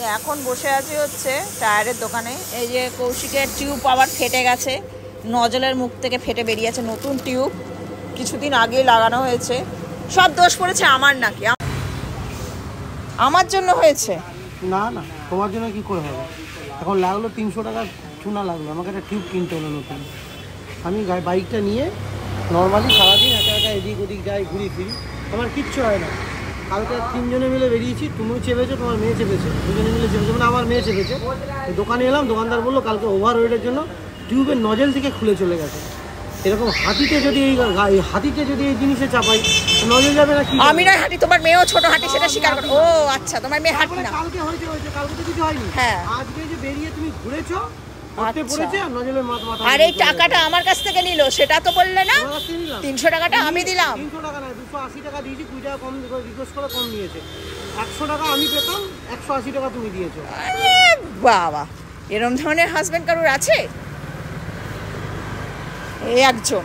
তো এখন বসে আছি হচ্ছে টায়ারের দোকানে। এই যে কৌশিকের টিউব আবার ফেটে গেছে, নজলের মুখ থেকে ফেটে বেরিয়েছে নতুন টিউব, কিছুদিন আগে লাগানো হয়েছে। সব দোষ পড়েছে আমার, নাকি আমার জন্য হয়েছে? না না, তোমার জন্য কি করে হবে? এখন লাগলো 300 টাকা চুনা লাগলো, আমাকে একটা টিউব কিনতে হলো নতুন। আমি বাইকটা নিয়ে নর্মালি সারাদিন একা একা এদিক ওদিক যাই, ঘুরি ফিরি, আমার কিচ্ছু হয় না। কালকে 3 জনে মিলে বেরিয়েছি, তুমিও চেপেছো, তোমার মেয়ে চেপেছে, 2 জনে মিলে চেপেছে, মানে আমার মেয়ে চেপেছে। দোকানে এলাম, দোকানদার বললো কালকে ওভারওয়েটের জন্য টিউবের নজেল থেকে খুলে চলে গেছে। এরকম হাতিতে যদি এই জিনিসে চাপাই, নজেল যাবে না কি? আমি না হাঁটি, তোমার মেয়েও ছোট হাঁটি, সেটা স্বীকার করো। ও আচ্ছা, তোমার মেয়ে হাঁটি না। কালকে হয়েছে, কালকে তো কিছু হয়নি। হ্যাঁ, আজকে যে বেরিয়ে তুমি ঘুরেছো, আর এই টাকাটা আমার কাছ থেকে নিল, সেটা তো বললে না। 300 টাকাটা আমি দিলাম। 300 টাকা না, 280 টাকা দিয়েছি, 2 টাকা কম রিকোয়েস্ট করে কম নিয়েছে। 100 টাকা আমি পেতাম, 180 টাকা তুমি দিয়েছো। আরে বাবা, এরকম ধরনের হাজবেন্ড কারোর আছে? এই একজন।